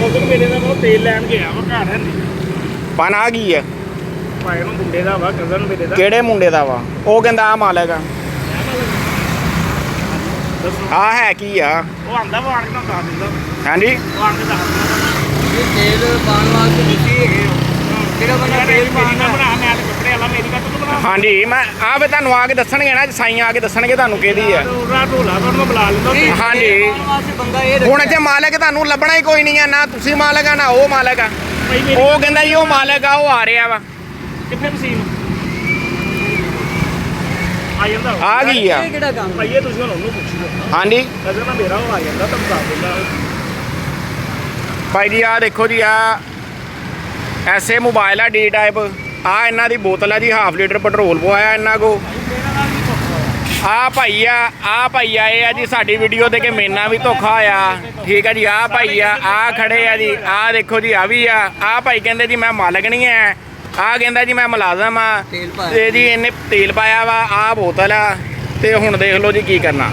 cousin ਮੇਰੇ ਦਾ ਉਹ ਤੇਲ ਲੈਣ ਗਿਆ ਵਾ ਘਰ ਹੈ ਨਹੀਂ ਪਨ ਆ ਗਈ ਆ ਭਾਈ ਨੂੰ ਮੁੰਡੇ ਦਾ ਵਾ ਕਜ਼ਨ ਮੇਰੇ ਦਾ ਕਿਹੜੇ ਮੁੰਡੇ ਦਾ ਵਾ ਉਹ ਕਹਿੰਦਾ ਆ ਮਾਲਕ ਆ ਆ ਹੈ ਕੀ ਆ ਉਹ ਆਂਦਾ ਵਾ ਆਣ ਕੇ ਦੱਸ ਦਿੰਦਾ ਹਾਂਜੀ ਉਹ ਆਣ ਕੇ ਦੱਸ ਦਿੰਦਾ ਇਹ ਤੇਲ ਪਾਣ ਵਾਸਤੇ ਦਿੱਤੀ ਹੈਗੇ ਕਿਹੜਾ ਬੰਦਾ ਤੇਲ ਪਾਣਾ ਬਣਾ ਮੈਂ ਤੇ ਕੱਪੜੇ ਵਾਲਾ ਮੇਰੀ ਗੱਲ ਤੂੰ ਬਣਾ ਹਾਂਜੀ ਮੈਂ ਆ ਵੀ ਤੁਹਾਨੂੰ ਆ ਕੇ ਦੱਸਣਗੇ ਨਾ ਸਾਈਂ ਆ ਕੇ ਦੱਸਣਗੇ ਤੁਹਾਨੂੰ ਕਿਹਦੀ ਆ ਉਹਦਾ ਢੋਲਾ ਤੋਂ ਬੁਲਾ ਲੈਂਦਾ ਹਾਂਜੀ ਬੰਦਾ ਇਹ ਹੁਣ ਇੱਥੇ ਮਾਲਕ ਤੁਹਾਨੂੰ ਲੱਭਣਾ ਹੀ ਕੋਈ ਨਹੀਂ ਆ ਨਾ ਤੁਸੀਂ ਮਾਲਕ ਆ ਨਾ ਉਹ ਮਾਲਕ ਆ ਭਾਈ ਮੇਰੀ ਉਹ ਕਹਿੰਦਾ ਜੀ ਉਹ ਮਾਲਕ ਆ ਉਹ ਆ ਰਿਹਾ ਵਾ ਕਿੱਥੇ ਮਸ਼ੀਨ ਆ ਜਾਂਦਾ ਆ ਗਈ ਆ ਇਹ ਕਿਹੜਾ ਕੰਮ ਭਾਈ ਇਹ ਤੁਸੀਂ ਹੁਣ ਉਹਨੂੰ ਪੁੱਛੋ ਹਾਂਜੀ ਕਜ਼ਨ ਨਾ ਮੇਰਾ ਉਹ ਆ ਜਾਂਦਾ ਤੁਹਾਨੂੰ ਦੱਸ ਦਿੰਦਾ ਭਾਈ ਜੀ ਆ ਦੇਖੋ ਜੀ ਆ ਐਸੇ ਮੋਬਾਈਲ ਆ ਡੀ ਟਾਈਪ ਆ ਇਹਨਾਂ ਦੀ ਬੋਤਲ ਆ ਜੀ ਹਾਫ ਲੀਟਰ ਪੈਟਰੋਲ ਪਵਾਇਆ ਇਹਨਾਂ ਕੋ ਆ ਭਾਈ ਆ ਇਹ ਆ ਜੀ ਸਾਡੀ ਵੀਡੀਓ ਦੇ ਕੇ ਮੇਨਾ ਵੀ ਧੋਖਾ ਹੋਇਆ ਠੀਕ ਆ ਜੀ ਆ ਭਾਈ ਆ ਖੜੇ ਆ ਜੀ ਆ ਦੇਖੋ ਜੀ ਆ ਵੀ ਆ ਭਾਈ ਕਹਿੰਦੇ ਜੀ ਮੈਂ ਮਾਲਕ ਨਹੀਂ ਐ ਆ ਕਹਿੰਦਾ ਜੀ ਮੈਂ ਮੁਲਾਜ਼ਮ ਆ ਤੇਲ ਪਾਇਆ ਤੇ ਜੀ ਇਹਨੇ ਤੇਲ ਪਾਇਆ ਵਾ ਆ ਬੋਤਲ ਆ ਤੇ ਹੁਣ ਦੇਖ ਲਓ ਜੀ ਕੀ ਕਰਨਾ